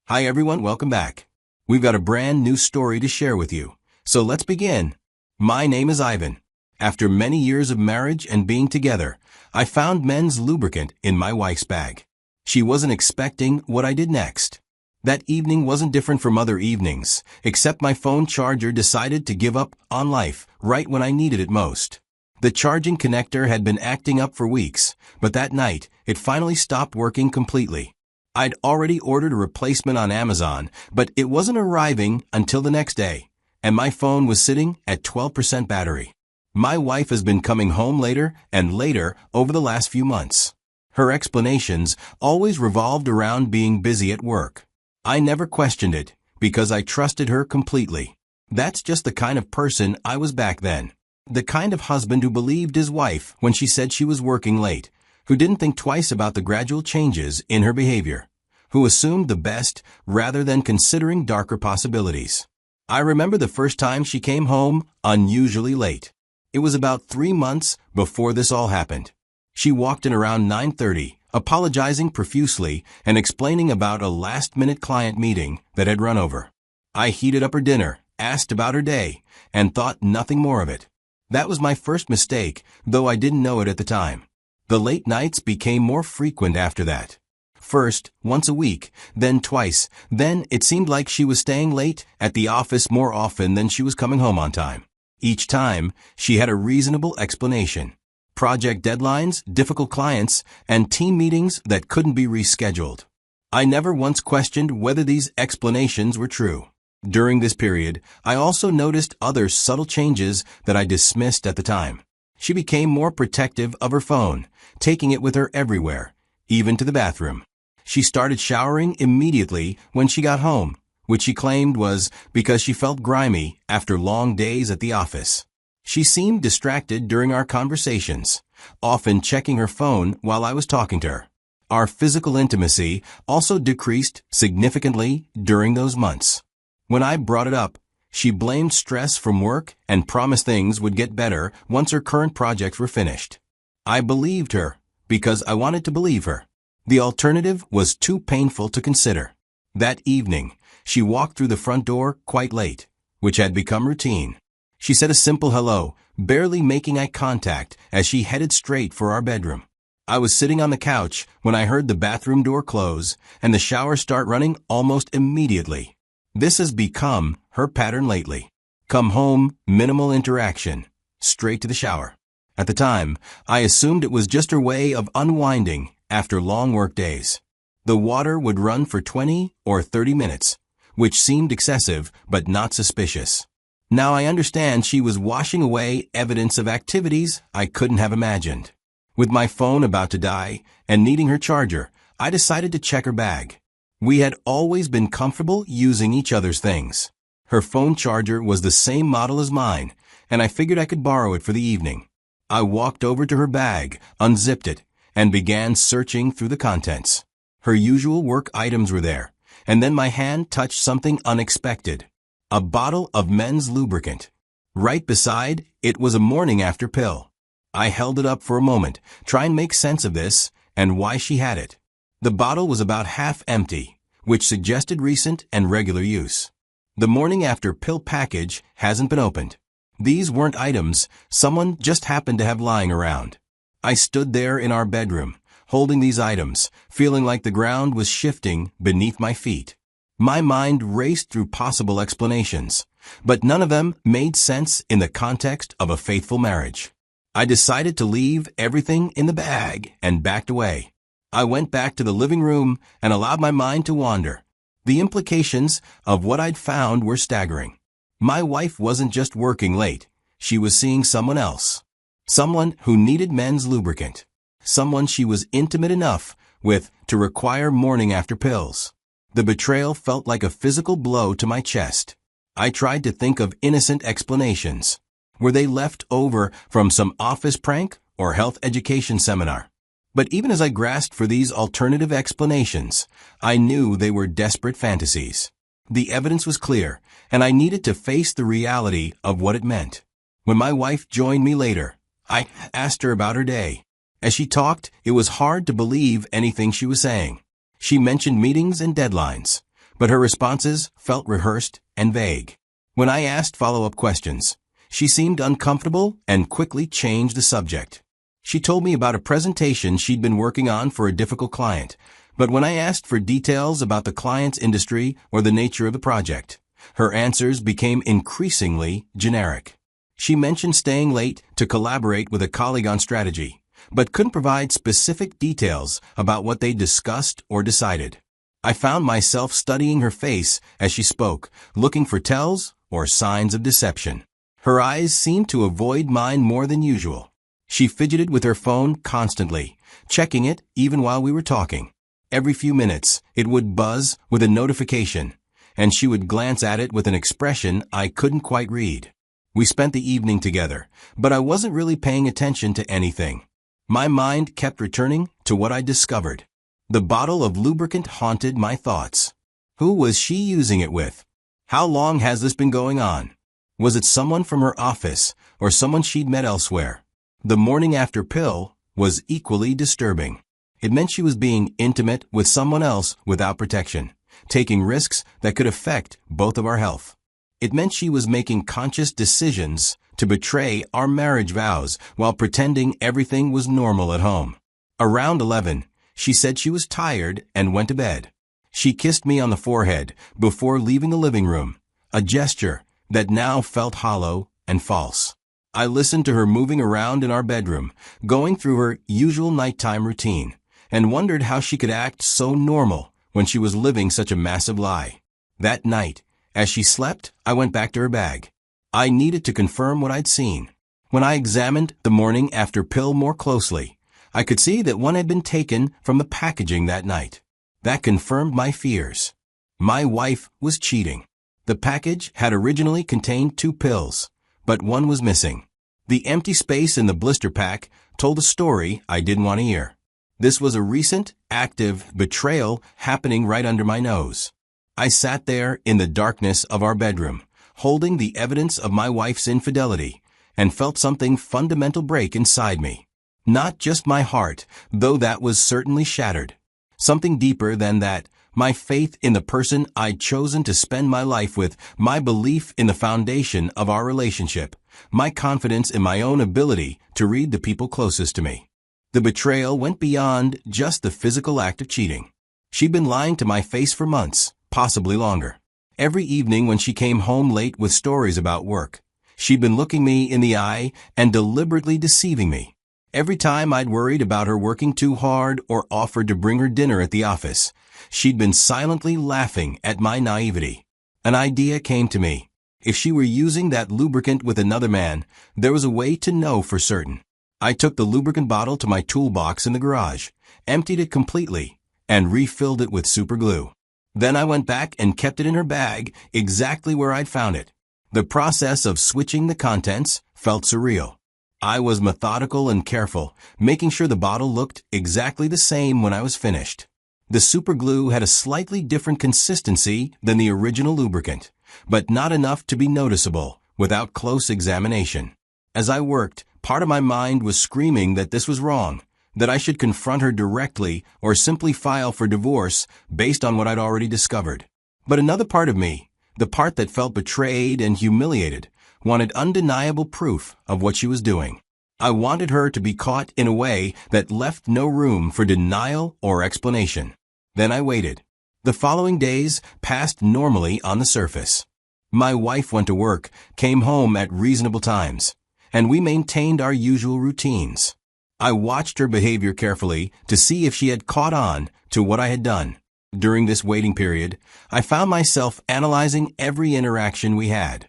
Hi everyone, welcome back. We've got a brand new story to share with you. So let's begin. My name is Ivan. After many years of marriage and being together, I found men's lubricant in my wife's bag. She wasn't expecting what I did next. That evening wasn't different from other evenings, except my phone charger decided to give up on life right when I needed it most. The charging connector had been acting up for weeks, but that night, it finally stopped working completely. I'd already ordered a replacement on Amazon, but it wasn't arriving until the next day, and my phone was sitting at 12% battery. My wife has been coming home later and later over the last few months. Her explanations always revolved around being busy at work. I never questioned it, because I trusted her completely. That's just the kind of person I was back then. The kind of husband who believed his wife when she said she was working late, who didn't think twice about the gradual changes in her behavior, who assumed the best rather than considering darker possibilities. I remember the first time she came home unusually late. It was about 3 months before this all happened. She walked in around 9:30, apologizing profusely and explaining about a last-minute client meeting that had run over. I heated up her dinner, asked about her day, and thought nothing more of it. That was my first mistake, though I didn't know it at the time. The late nights became more frequent after that. First, once a week, then twice, then it seemed like she was staying late at the office more often than she was coming home on time. Each time, she had a reasonable explanation. Project deadlines, difficult clients, and team meetings that couldn't be rescheduled. I never once questioned whether these explanations were true. During this period, I also noticed other subtle changes that I dismissed at the time. She became more protective of her phone, taking it with her everywhere, even to the bathroom. She started showering immediately when she got home, which she claimed was because she felt grimy after long days at the office. She seemed distracted during our conversations, often checking her phone while I was talking to her. Our physical intimacy also decreased significantly during those months. When I brought it up, she blamed stress from work and promised things would get better once her current projects were finished. I believed her because I wanted to believe her. The alternative was too painful to consider. That evening, she walked through the front door quite late, which had become routine. She said a simple hello, barely making eye contact as she headed straight for our bedroom. I was sitting on the couch when I heard the bathroom door close and the shower start running almost immediately. This has become her pattern lately. Come home, minimal interaction, straight to the shower. At the time, I assumed it was just her way of unwinding after long work days. The water would run for 20 or 30 minutes, which seemed excessive but not suspicious. Now I understand she was washing away evidence of activities I couldn't have imagined. With my phone about to die and needing her charger, I decided to check her bag. We had always been comfortable using each other's things. Her phone charger was the same model as mine, and I figured I could borrow it for the evening. I walked over to her bag, unzipped it, and began searching through the contents. Her usual work items were there, and then my hand touched something unexpected. A bottle of men's lubricant. Right beside, it was a morning after pill. I held it up for a moment, trying to make sense of this and why she had it. The bottle was about half empty, which suggested recent and regular use. The morning after pill package hasn't been opened. These weren't items someone just happened to have lying around. I stood there in our bedroom, holding these items, feeling like the ground was shifting beneath my feet. My mind raced through possible explanations, but none of them made sense in the context of a faithful marriage. I decided to leave everything in the bag and backed away. I went back to the living room and allowed my mind to wander. The implications of what I'd found were staggering. My wife wasn't just working late. She was seeing someone else. Someone who needed men's lubricant. Someone she was intimate enough with to require morning after pills. The betrayal felt like a physical blow to my chest. I tried to think of innocent explanations. Were they left over from some office prank or health education seminar? But even as I grasped for these alternative explanations, I knew they were desperate fantasies. The evidence was clear, and I needed to face the reality of what it meant. When my wife joined me later, I asked her about her day. As she talked, it was hard to believe anything she was saying. She mentioned meetings and deadlines, but her responses felt rehearsed and vague. When I asked follow-up questions, she seemed uncomfortable and quickly changed the subject. She told me about a presentation she'd been working on for a difficult client, but when I asked for details about the client's industry or the nature of the project, her answers became increasingly generic. She mentioned staying late to collaborate with a colleague on strategy, but couldn't provide specific details about what they discussed or decided. I found myself studying her face as she spoke, looking for tells or signs of deception. Her eyes seemed to avoid mine more than usual. She fidgeted with her phone constantly, checking it even while we were talking. Every few minutes, it would buzz with a notification, and she would glance at it with an expression I couldn't quite read. We spent the evening together, but I wasn't really paying attention to anything. My mind kept returning to what I discovered. The bottle of lubricant haunted my thoughts. Who was she using it with? How long has this been going on? Was it someone from her office or someone she'd met elsewhere? The morning after pill was equally disturbing. It meant she was being intimate with someone else without protection, taking risks that could affect both of our health. It meant she was making conscious decisions to betray our marriage vows while pretending everything was normal at home. Around 11, she said she was tired and went to bed. She kissed me on the forehead before leaving the living room, a gesture that now felt hollow and false. I listened to her moving around in our bedroom, going through her usual nighttime routine, and wondered how she could act so normal when she was living such a massive lie. That night, as she slept, I went back to her bag. I needed to confirm what I'd seen. When I examined the morning after pill more closely, I could see that one had been taken from the packaging that night. That confirmed my fears. My wife was cheating. The package had originally contained 2 pills, but one was missing. The empty space in the blister pack told a story I didn't want to hear. This was a recent, active betrayal happening right under my nose. I sat there in the darkness of our bedroom, holding the evidence of my wife's infidelity, and felt something fundamental break inside me. Not just my heart, though that was certainly shattered. Something deeper than that, my faith in the person I'd chosen to spend my life with, my belief in the foundation of our relationship, my confidence in my own ability to read the people closest to me. The betrayal went beyond just the physical act of cheating. She'd been lying to my face for months, possibly longer. Every evening when she came home late with stories about work, she'd been looking me in the eye and deliberately deceiving me. Every time I'd worried about her working too hard or offered to bring her dinner at the office, she'd been silently laughing at my naivety. An idea came to me. If she were using that lubricant with another man, there was a way to know for certain. I took the lubricant bottle to my toolbox in the garage, emptied it completely, and refilled it with super glue. Then I went back and kept it in her bag exactly where I'd found it. The process of switching the contents felt surreal. I was methodical and careful, making sure the bottle looked exactly the same when I was finished. The super glue had a slightly different consistency than the original lubricant, but not enough to be noticeable without close examination. As I worked, part of my mind was screaming that this was wrong, that I should confront her directly or simply file for divorce based on what I'd already discovered. But another part of me, the part that felt betrayed and humiliated, wanted undeniable proof of what she was doing. I wanted her to be caught in a way that left no room for denial or explanation. Then I waited. The following days passed normally on the surface. My wife went to work, came home at reasonable times, and we maintained our usual routines. I watched her behavior carefully to see if she had caught on to what I had done. During this waiting period, I found myself analyzing every interaction we had.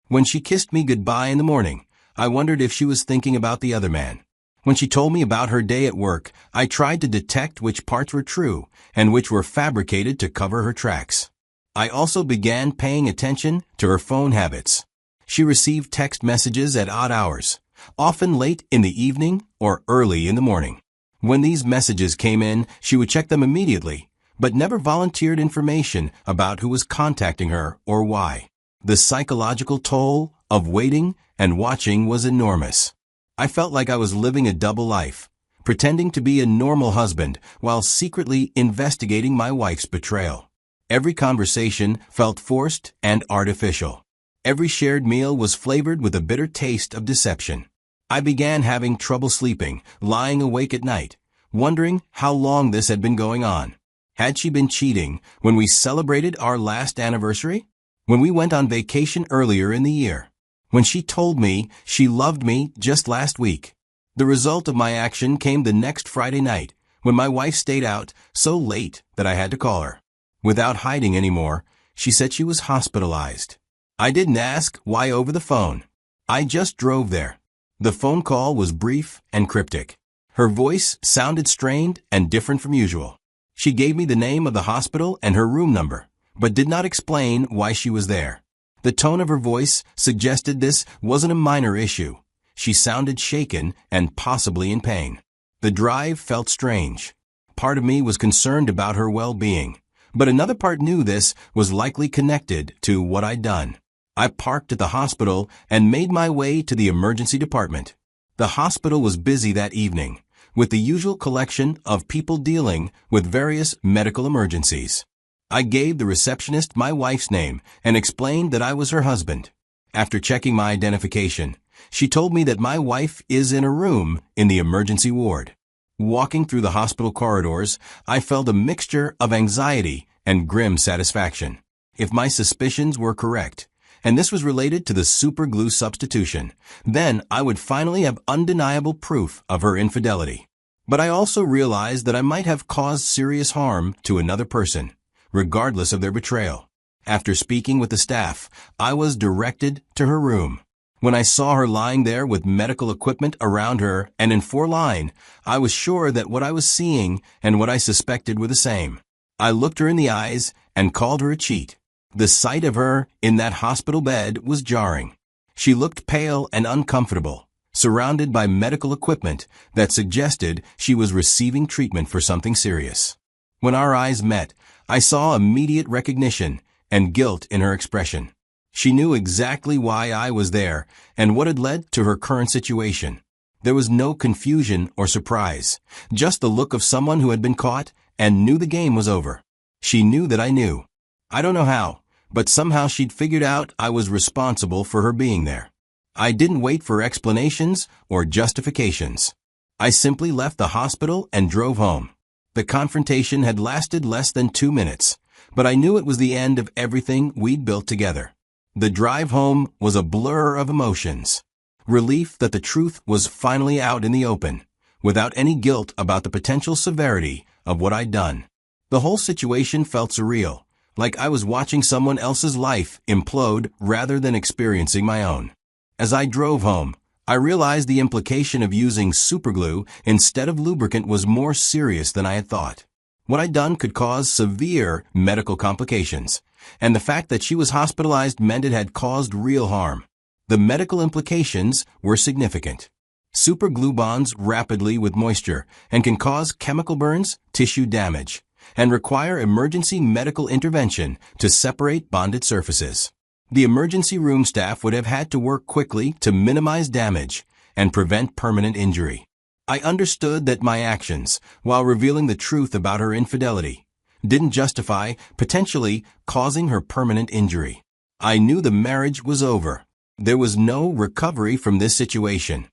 When she kissed me goodbye in the morning, I wondered if she was thinking about the other man. When she told me about her day at work, I tried to detect which parts were true and which were fabricated to cover her tracks. I also began paying attention to her phone habits. She received text messages at odd hours, often late in the evening or early in the morning. When these messages came in, she would check them immediately, but never volunteered information about who was contacting her or why. The psychological toll of waiting and watching was enormous. I felt like I was living a double life, pretending to be a normal husband while secretly investigating my wife's betrayal. Every conversation felt forced and artificial. Every shared meal was flavored with a bitter taste of deception. I began having trouble sleeping, lying awake at night, wondering how long this had been going on. Had she been cheating when we celebrated our last anniversary? When we went on vacation earlier in the year? When she told me she loved me just last week? The result of my action came the next Friday night, when my wife stayed out so late that I had to call her. Without hiding anymore, she said she was hospitalized. I didn't ask why over the phone. I just drove there. The phone call was brief and cryptic. Her voice sounded strained and different from usual. She gave me the name of the hospital and her room number, but did not explain why she was there. The tone of her voice suggested this wasn't a minor issue. She sounded shaken and possibly in pain. The drive felt strange. Part of me was concerned about her well-being, but another part knew this was likely connected to what I'd done. I parked at the hospital and made my way to the emergency department. The hospital was busy that evening, with the usual collection of people dealing with various medical emergencies. I gave the receptionist my wife's name and explained that I was her husband. After checking my identification, she told me that my wife is in a room in the emergency ward. Walking through the hospital corridors, I felt a mixture of anxiety and grim satisfaction. If my suspicions were correct, and this was related to the super glue substitution, then I would finally have undeniable proof of her infidelity. But I also realized that I might have caused serious harm to another person, regardless of their betrayal. After speaking with the staff, I was directed to her room. When I saw her lying there with medical equipment around her and in 4-line, I was sure that what I was seeing and what I suspected were the same. I looked her in the eyes and called her a cheat. The sight of her in that hospital bed was jarring. She looked pale and uncomfortable, surrounded by medical equipment that suggested she was receiving treatment for something serious. When our eyes met, I saw immediate recognition and guilt in her expression. She knew exactly why I was there and what had led to her current situation. There was no confusion or surprise, just the look of someone who had been caught and knew the game was over. She knew that I knew. I don't know how, but somehow she'd figured out I was responsible for her being there. I didn't wait for explanations or justifications. I simply left the hospital and drove home. The confrontation had lasted less than 2 minutes, but I knew it was the end of everything we'd built together. The drive home was a blur of emotions. Relief that the truth was finally out in the open, without any guilt about the potential severity of what I'd done. The whole situation felt surreal, like I was watching someone else's life implode rather than experiencing my own. As I drove home, I realized the implication of using superglue instead of lubricant was more serious than I had thought. What I'd done could cause severe medical complications, and the fact that she was hospitalized meant it had caused real harm. The medical implications were significant. Super glue bonds rapidly with moisture and can cause chemical burns, tissue damage, and require emergency medical intervention to separate bonded surfaces. The emergency room staff would have had to work quickly to minimize damage and prevent permanent injury. I understood that my actions, while revealing the truth about her infidelity, didn't justify potentially causing her permanent injury. I knew the marriage was over. There was no recovery from this situation.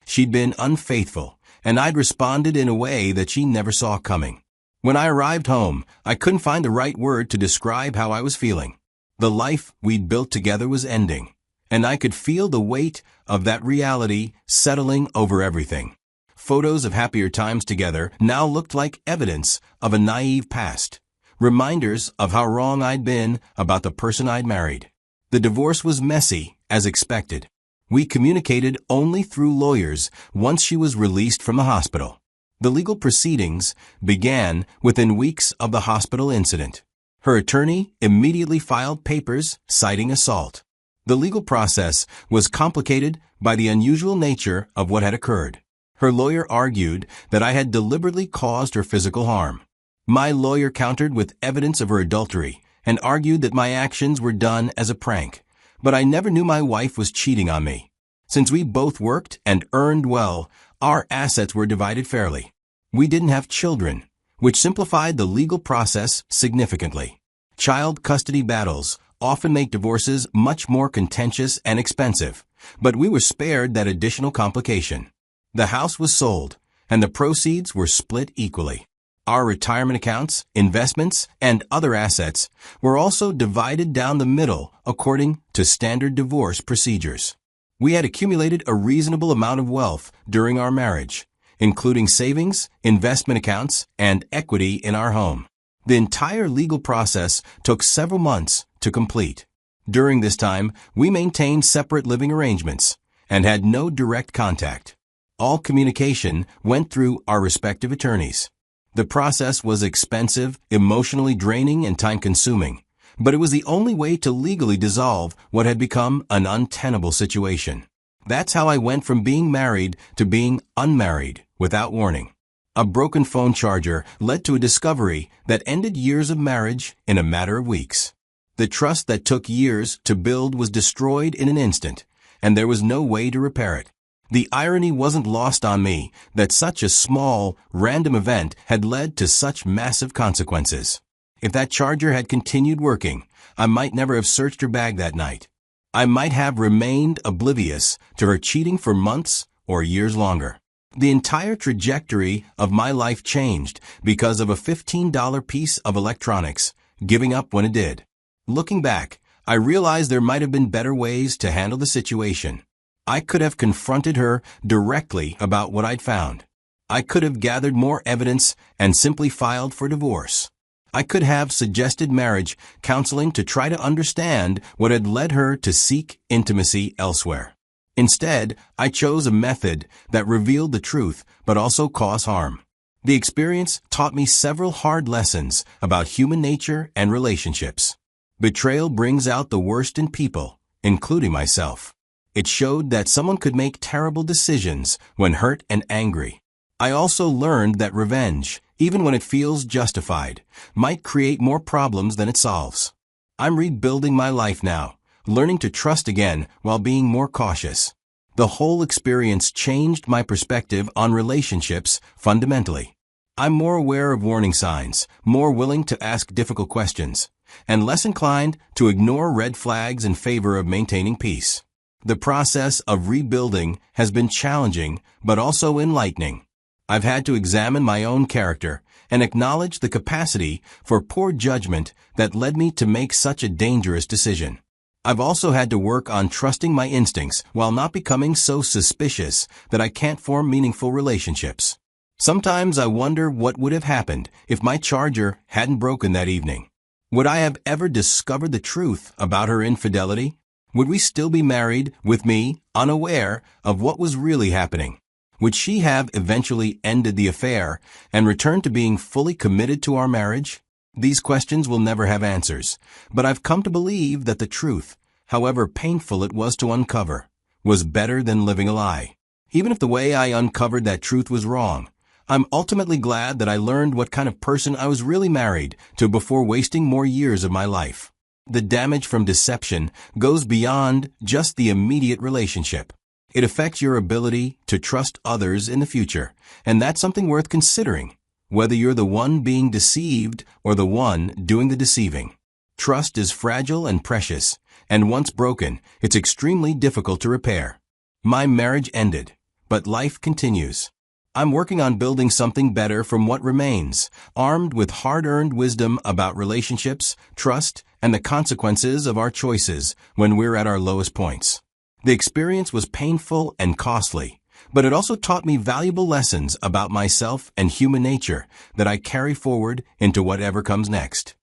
She'd been unfaithful, and I'd responded in a way that she never saw coming. When I arrived home, I couldn't find the right word to describe how I was feeling. The life we'd built together was ending, and I could feel the weight of that reality settling over everything. Photos of happier times together now looked like evidence of a naive past, reminders of how wrong I'd been about the person I'd married. The divorce was messy, as expected. We communicated only through lawyers once she was released from the hospital. The legal proceedings began within weeks of the hospital incident. Her attorney immediately filed papers citing assault. The legal process was complicated by the unusual nature of what had occurred. Her lawyer argued that I had deliberately caused her physical harm. My lawyer countered with evidence of her adultery and argued that my actions were done as a prank, but I never knew my wife was cheating on me. Since we both worked and earned well, our assets were divided fairly. We didn't have children, which simplified the legal process significantly. Child custody battles often make divorces much more contentious and expensive, but we were spared that additional complication. The house was sold, and the proceeds were split equally. Our retirement accounts, investments, and other assets were also divided down the middle according to standard divorce procedures. We had accumulated a reasonable amount of wealth during our marriage, including savings, investment accounts, and equity in our home. The entire legal process took several months to complete. During this time, we maintained separate living arrangements and had no direct contact. All communication went through our respective attorneys. The process was expensive, emotionally draining, and time-consuming, but it was the only way to legally dissolve what had become an untenable situation. That's how I went from being married to being unmarried without warning. A broken phone charger led to a discovery that ended years of marriage in a matter of weeks. The trust that took years to build was destroyed in an instant, and there was no way to repair it. The irony wasn't lost on me that such a small, random event had led to such massive consequences. If that charger had continued working, I might never have searched her bag that night. I might have remained oblivious to her cheating for months or years longer. The entire trajectory of my life changed because of a $15 piece of electronics, giving up when it did. Looking back, I realized there might have been better ways to handle the situation. I could have confronted her directly about what I'd found. I could have gathered more evidence and simply filed for divorce. I could have suggested marriage counseling to try to understand what had led her to seek intimacy elsewhere. Instead, I chose a method that revealed the truth but also caused harm. The experience taught me several hard lessons about human nature and relationships. Betrayal brings out the worst in people, including myself. It showed that someone could make terrible decisions when hurt and angry. I also learned that revenge, even when it feels justified, might create more problems than it solves. I'm rebuilding my life now, learning to trust again while being more cautious. The whole experience changed my perspective on relationships fundamentally. I'm more aware of warning signs, more willing to ask difficult questions, and less inclined to ignore red flags in favor of maintaining peace. The process of rebuilding has been challenging, but also enlightening. I've had to examine my own character and acknowledge the capacity for poor judgment that led me to make such a dangerous decision. I've also had to work on trusting my instincts while not becoming so suspicious that I can't form meaningful relationships. Sometimes I wonder what would have happened if my charger hadn't broken that evening. Would I have ever discovered the truth about her infidelity? Would we still be married with me, unaware of what was really happening? Would she have eventually ended the affair and returned to being fully committed to our marriage? These questions will never have answers, but I've come to believe that the truth, however painful it was to uncover, was better than living a lie. Even if the way I uncovered that truth was wrong, I'm ultimately glad that I learned what kind of person I was really married to before wasting more years of my life. The damage from deception goes beyond just the immediate relationship. It affects your ability to trust others in the future, and that's something worth considering, whether you're the one being deceived or the one doing the deceiving. Trust is fragile and precious, and once broken, it's extremely difficult to repair. My marriage ended, but life continues. I'm working on building something better from what remains, armed with hard-earned wisdom about relationships, trust, and the consequences of our choices when we're at our lowest points. The experience was painful and costly, but it also taught me valuable lessons about myself and human nature that I carry forward into whatever comes next.